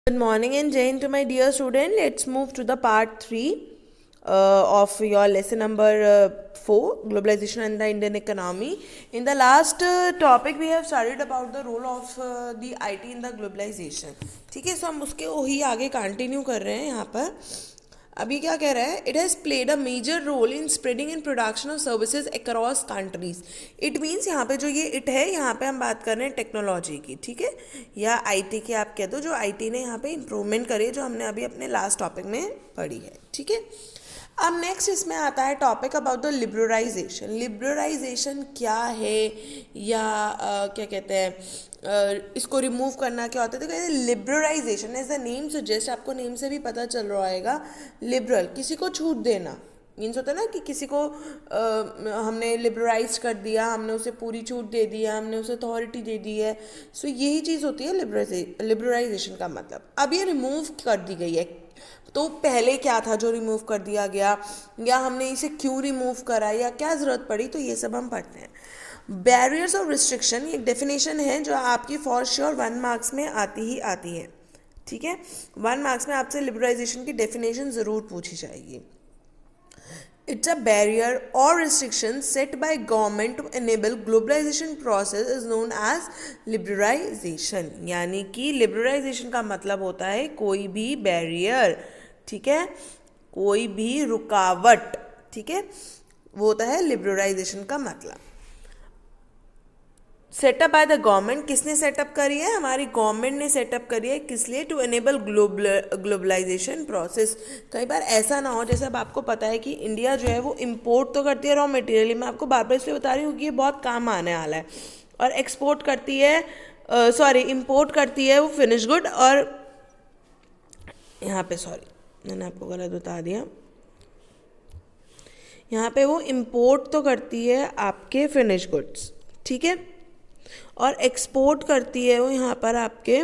Good morning and Jai Hind to my dear student. Let's move to the part 3 of your lesson number 4, Globalization and the Indian Economy. In the last topic, we have studied about the role of the IT in the globalization. ठीक है, so हम उसके वही आगे continue कर रहे हैं यहाँ पर. अभी क्या कह रहा है, it has played a major role in spreading in production of services across countries. It means यहाँ पे जो ये इट है, यहाँ पे हम बात कर रहे हैं टेक्नोलॉजी की, ठीक है, या आईटी की आप कह दो, जो आईटी ने यहाँ पे इम्प्रूवमेंट करी है, जो हमने अभी अपने लास्ट टॉपिक में पढ़ी है, ठीक है. अब नेक्स्ट इसमें आता है topic about the liberalisation. Liberalisation क्या है, या क्या कहते हैं, इसको रिमूव करना क्या होता है. तो कहते हैं liberalisation as the name suggest, आपको नेम से भी पता चल रहा होगा. लिबरल, किसी को छूट देना, मीन्स होता है ना कि किसी को हमने लिबरलाइज कर दिया, हमने उसे पूरी छूट दे दिया, हमने उसे अथॉरिटी दे दी है. सो यही चीज़ होती है लिबरलाइजेशन का मतलब. अब ये रिमूव कर दी गई है, तो पहले क्या था जो रिमूव कर दिया गया, या हमने इसे क्यों रिमूव करा, या क्या ज़रूरत पड़ी, तो ये सब हम पढ़ते हैं. बैरियर्स ऑफ रिस्ट्रिक्शन एक डेफिनेशन है जो आपकी फॉर श्योर 1 मार्क्स में आती ही आती है, ठीक है. 1 मार्क्स में आपसे लिबरलाइजेशन की डेफिनेशन ज़रूर पूछी जाएगी. It's a barrier or restriction set by government to enable globalization process is known as liberalization. यानी कि liberalization का मतलब होता है कोई भी बैरियर, ठीक है, कोई भी रुकावट, ठीक है, वो होता है liberalization का मतलब. सेटअप बाय द गवर्नमेंट, किसने सेटअप करी है, हमारी गवर्नमेंट ने सेटअप करी है. किस लिए, टू एनेबल ग्लोबलाइजेशन प्रोसेस. कई बार ऐसा ना हो, जैसे अब आपको पता है कि इंडिया जो है वो इम्पोर्ट तो करती है रॉ मटेरियल, मैं आपको बार बार इसलिए बता रही हूँ कि ये बहुत काम आने वाला है, और एक्सपोर्ट करती है, इम्पोर्ट करती है वो फिनिश गुड, और यहाँ पे मैंने आपको गलत बता दिया, यहाँ पे वो इम्पोर्ट तो करती है आपके फिनिश गुड्स, ठीक है, और एक्सपोर्ट करती है वो यहाँ पर आपके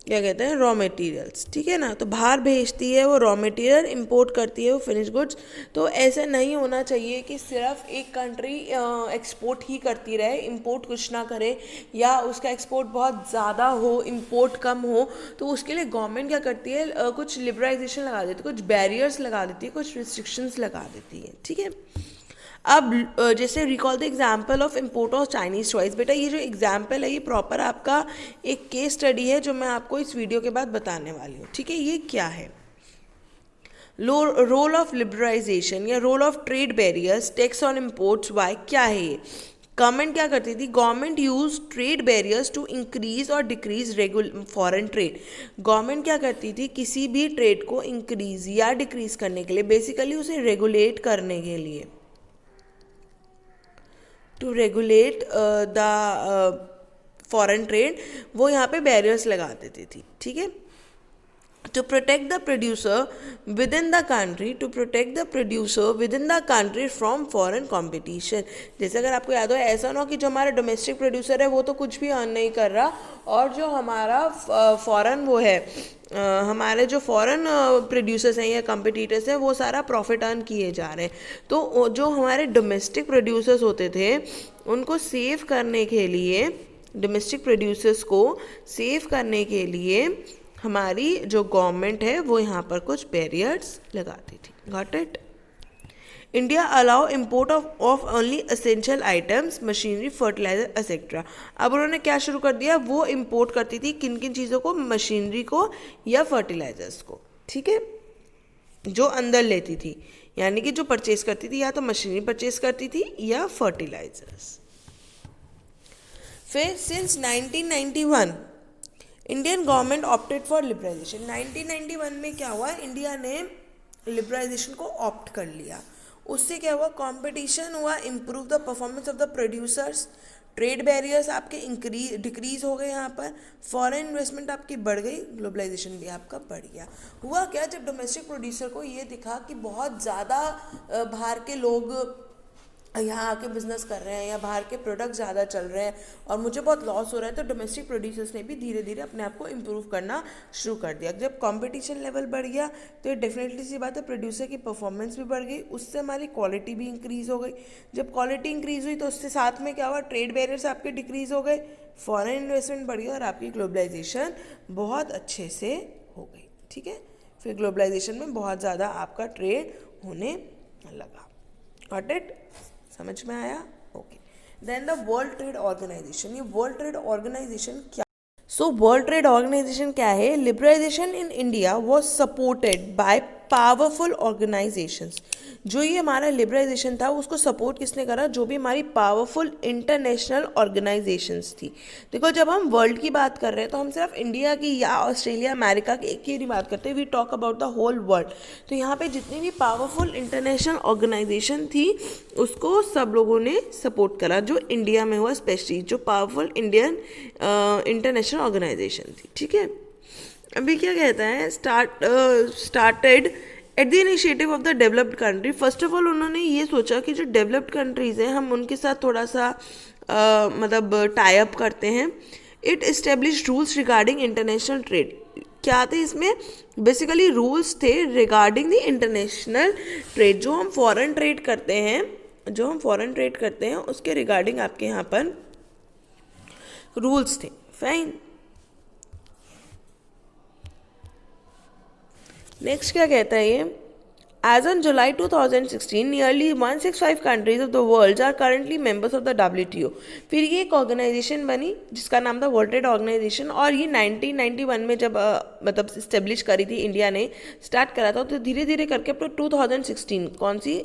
क्या कहते हैं रॉ मटेरियल्स, ठीक है ना. तो बाहर भेजती है वो रॉ मटेरियल, इंपोर्ट करती है वो फिनिश गुड्स. तो ऐसा नहीं होना चाहिए कि सिर्फ एक कंट्री एक्सपोर्ट ही करती रहे, इंपोर्ट कुछ ना करे, या उसका एक्सपोर्ट बहुत ज़्यादा हो, इंपोर्ट कम हो. तो उसके लिए गवर्नमेंट क्या करती है, कुछ लिबरलाइजेशन लगा देती है, कुछ बैरियर्स लगा देती है, कुछ रिस्ट्रिक्शंस लगा देती है, ठीक है. अब जैसे recall the example of import of Chinese toys. बेटा ये जो एग्जाम्पल है ये प्रॉपर आपका एक केस स्टडी है जो मैं आपको इस वीडियो के बाद बताने वाली हूँ, ठीक है. ये क्या है, रोल ऑफ लिबरलाइजेशन या role of trade barriers, tax on imports, why, क्या है ये. गवर्नमेंट क्या करती थी, government use trade barriers to increase और डिक्रीज फॉरेन ट्रेड. गवर्नमेंट क्या करती थी, किसी भी ट्रेड को इंक्रीज या डिक्रीज करने के लिए, बेसिकली उसे रेगुलेट करने के लिए, to regulate the foreign trade, वो यहाँ पे बैरियर्स लगा देती थी, ठीक है. To protect the producer within the country, to protect the producer within the country from foreign competition. जैसे अगर आपको याद हो, ऐसा ना हो कि जो हमारा डोमेस्टिक प्रोड्यूसर है वो तो कुछ भी अर्न नहीं कर रहा, और जो हमारा फॉरेन वो है, हमारे जो फॉरेन प्रोड्यूसर्स हैं या कंपटीटर्स हैं वो सारा प्रॉफिट अर्न किए जा रहे हैं. तो जो हमारे डोमेस्टिक प्रोड्यूसर्स होते थे उनको सेव करने के लिए, डोमेस्टिक प्रोड्यूसर्स को सेव करने के लिए हमारी जो गवर्नमेंट है वो यहाँ पर कुछ बैरियर्स लगाती थी. Got it. India allow import of only essential items, machinery, fertiliser etcetera. अब उन्होंने क्या शुरू कर दिया, वो इम्पोर्ट करती थी किन किन चीज़ों को, मशीनरी को या फर्टिलाइजर्स को, ठीक है, जो अंदर लेती थी, यानी कि जो परचेज करती थी या तो मशीनरी परचेज करती थी या फर्टिलाइजर्स. फिर since 1991 Indian government opted for liberalisation. 1991 में क्या हुआ, इंडिया ने लिबरलाइजेशन को ऑप्ट कर लिया. उससे क्या हुआ, कंपटीशन हुआ, improve the performance of the producers, trade barriers आपके डिक्रीज हो गए, यहाँ पर फॉरेन इन्वेस्टमेंट आपकी बढ़ गई, ग्लोबलाइजेशन भी आपका बढ़ गया. हुआ क्या, जब डोमेस्टिक प्रोड्यूसर को ये दिखा कि बहुत ज़्यादा बाहर के लोग यहाँ आके बिजनेस कर रहे हैं या बाहर के प्रोडक्ट ज़्यादा चल रहे हैं और मुझे बहुत लॉस हो रहा है, तो डोमेस्टिक प्रोड्यूसर्स ने भी धीरे धीरे अपने आप को इम्प्रूव करना शुरू कर दिया। जब कंपटीशन लेवल बढ़ गया तो ये डेफिनेटली सी बात है प्रोड्यूसर की परफॉर्मेंस भी बढ़ गई, उससे हमारी क्वालिटी भी इंक्रीज़ हो गई। जब क्वालिटी इंक्रीज़ हुई तो उससे साथ में क्या हुआ, ट्रेड बैरियर्स आपके डिक्रीज़ हो गए, फॉरेन इन्वेस्टमेंट बढ़ गया और आपकी ग्लोबलाइजेशन बहुत अच्छे से हो गई। ठीक है, फिर ग्लोबलाइजेशन में बहुत ज़्यादा आपका ट्रेड होने लगा। Got it? समझ में आया? Okay. Then the world trade organisation. ये वर्ल्ड ट्रेड ऑर्गेनाइजेशन क्या? सो वर्ल्ड ट्रेड ऑर्गेनाइजेशन क्या है? Liberalisation in India was supported by powerful organisations. जो ये हमारा लिबरलाइजेशन था उसको सपोर्ट किसने करा? जो भी हमारी पावरफुल इंटरनेशनल ऑर्गेनाइजेशंस थी। देखो, जब हम वर्ल्ड की बात कर रहे हैं तो हम सिर्फ इंडिया की या ऑस्ट्रेलिया अमेरिका की एक की नहीं बात करते, we talk about the whole world. तो यहाँ पे जितनी भी पावरफुल इंटरनेशनल ऑर्गेनाइजेशन थी उसको सब लोगों ने सपोर्ट करा, जो इंडिया में हुआ स्पेशली, जो पावरफुल इंडियन इंटरनेशनल ऑर्गेनाइजेशन थी। ठीक है, अभी क्या कहता है, started at the initiative of the developed country. First of all उन्होंने ये सोचा कि जो डेवलप्ड कंट्रीज़ हैं हम उनके साथ थोड़ा सा मतलब टाई अप करते हैं। It establish rules regarding international trade. क्या थे इसमें? बेसिकली रूल्स थे रिगार्डिंग द इंटरनेशनल ट्रेड। जो हम फॉरेन ट्रेड करते हैं उसके रिगार्डिंग आपके यहाँ पर रूल्स थे। फाइन। नेक्स्ट क्या कहता है ये? As on July 2016, nearly 165 countries of the world are currently members of the WTO. फिर ये एक ऑर्गेनाइजेशन बनी जिसका नाम था वर्ल्ड ट्रेड ऑर्गेनाइजेशन, और ये 1991 में जब मतलब इस्टेब्लिश करी थी, इंडिया ने स्टार्ट करा था, तो धीरे धीरे करके अपने 2016, कौन सी,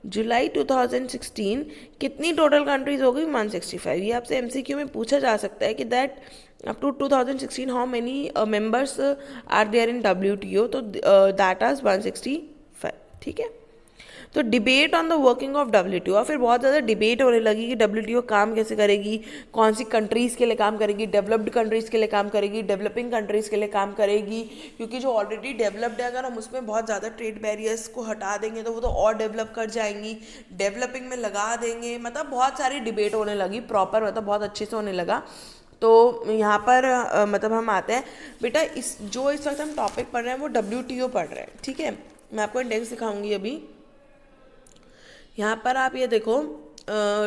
जुलाई 2016 कितनी टोटल कंट्रीज हो गई? 165। ये आपसे MCQ में पूछा जा सकता है कि that up to 2016 how many members are there in WTO, तो दैट आज 165। ठीक है, तो debate on the working of WTO, और फिर बहुत ज़्यादा डिबेट होने लगी कि WTO काम कैसे करेगी, कौन सी कंट्रीज़ के लिए काम करेगी, डेवलप्ड कंट्रीज़ के लिए काम करेगी, डेवलपिंग कंट्रीज़ के लिए काम करेगी, क्योंकि जो ऑलरेडी डेवलप्ड है अगर हम उसमें बहुत ज़्यादा ट्रेड बैरियर्स को हटा देंगे तो वो तो और डेवलप कर जाएंगी, डेवलपिंग में लगा देंगे, मतलब बहुत सारी डिबेट होने लगी प्रॉपर, मतलब बहुत अच्छे से होने लगा। तो यहाँ पर मतलब हम आते हैं बेटा, इस वक्त हम टॉपिक पढ़ रहे हैं वो WTO पढ़ रहे हैं। ठीक है, मैं आपको इंडेक्स दिखाऊंगी अभी। यहाँ पर आप ये देखो,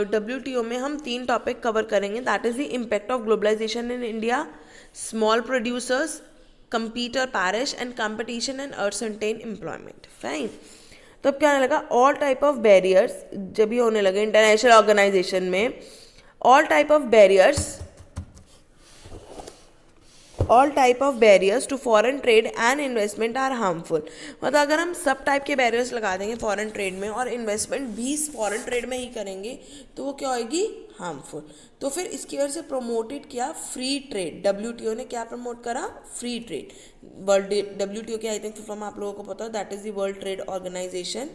WTO में हम 3 टॉपिक कवर करेंगे, that is the impact of globalization in India, small producers, compete or perish and competition and uncertain employment. Fine. तो अब क्या होने लगा, ऑल टाइप ऑफ बैरियर्स, जब ये होने लगे इंटरनेशनल ऑर्गेनाइजेशन में, all type of barriers to foreign trade and investment are harmful. मतलब अगर हम सब टाइप के बैरियर्स लगा देंगे फॉरेन ट्रेड में और इन्वेस्टमेंट भी फॉरेन ट्रेड में ही करेंगे तो वो क्या होगी, हार्मफुल। तो फिर इसकी वजह से प्रोमोटेड किया फ्री ट्रेड। WTO ने क्या प्रमोट करा, फ्री ट्रेड। WTO के आई थिंक फॉर्म आप लोगों को पता है, that is the world trade organisation.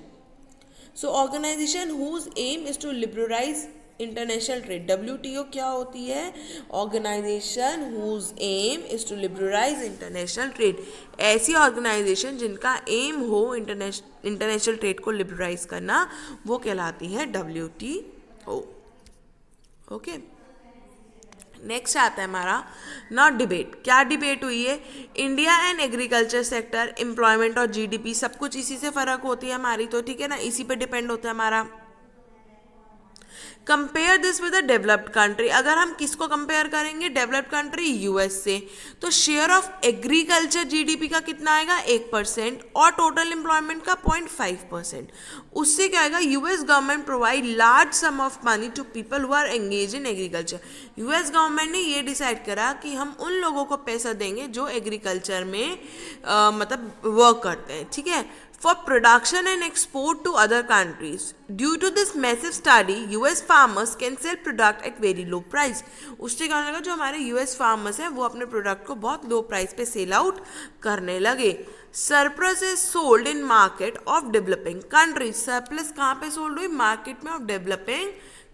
So organisation whose aim is to liberalise international trade. WTO क्या होती है, organisation whose aim is to liberalise international trade. ऐसी ऑर्गेनाइजेशन जिनका एम हो इंटरनेशनल ट्रेड को लिबरलाइज करना, वो कहलाती है WTO। ओके, नेक्स्ट आता है हमारा नॉट डिबेट। क्या डिबेट हुई है, India and agriculture sector, employment और GDP, सब कुछ इसी से फर्क होती है हमारी, तो ठीक है ना, इसी पे डिपेंड होता है हमारा। Compare this with a developed country. अगर हम किसको कंपेयर करेंगे, डेवलप्ड कंट्री US से, तो शेयर ऑफ एग्रीकल्चर GDP का कितना आएगा, 1%, और टोटल एम्प्लॉयमेंट का 0.5%। उससे क्या आएगा, US government provide large sum of money to people who are engage in agriculture. US government ने ये डिसाइड करा कि हम उन लोगों को पैसा देंगे जो एग्रीकल्चर में मतलब वर्क करते हैं। ठीक है, for production and export to other countries. Due to this massive study, US farmers can sell product at very low price. उससे क्या होने लगा, जो हमारे US farmers हैं वो अपने प्रोडक्ट को बहुत लो प्राइस पे सेल आउट करने लगे। Surplus is sold in market of developing countries. Surplus कहाँ पे सोल्ड हुई, मार्केट में ऑफ डेवलपिंग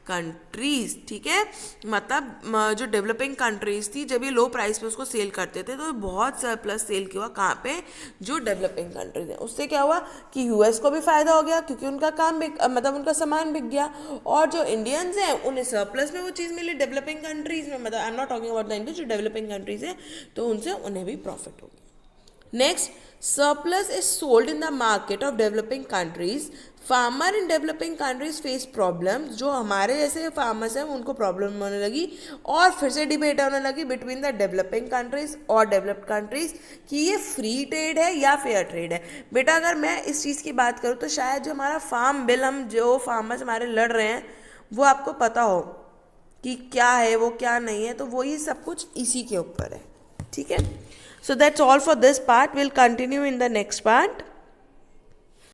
कंट्रीज, ठीक है। मतलब जो डेवलपिंग कंट्रीज थी, जब ये लो प्राइस पे उसको सेल करते थे तो बहुत सरप्लस सेल किया कहाँ पे, जो डेवलपिंग कंट्रीज है। उससे क्या हुआ कि यूएस को भी फायदा हो गया क्योंकि उनका काम मतलब उनका सामान बिक गया, और जो इंडियंस हैं उन्हें सरप्लस में वो चीज़ मिली डेवलपिंग कंट्रीज में, मतलब I am not talking about the India, जो डेवलपिंग कंट्रीज है तो उनसे उन्हें भी प्रॉफिट हो गया। Next, surplus is sold in the market of developing countries. Farmer in developing countries face problems, जो हमारे जैसे फार्मर्स हैं उनको प्रॉब्लम होने लगी, और फिर से डिबेट होने लगी बिटवीन द डेवलपिंग कंट्रीज और डेवलप्ड कंट्रीज कि ये फ्री ट्रेड है या फेयर ट्रेड है। बेटा अगर मैं इस चीज़ की बात करूँ तो शायद जो हमारा फार्म बिल, हम जो फार्मर्स हमारे लड़ रहे हैं वो आपको पता हो कि क्या है वो क्या नहीं है, तो वो ये सब कुछ इसी के ऊपर है, ठीक है। So that's all for this part. We'll continue in the next part.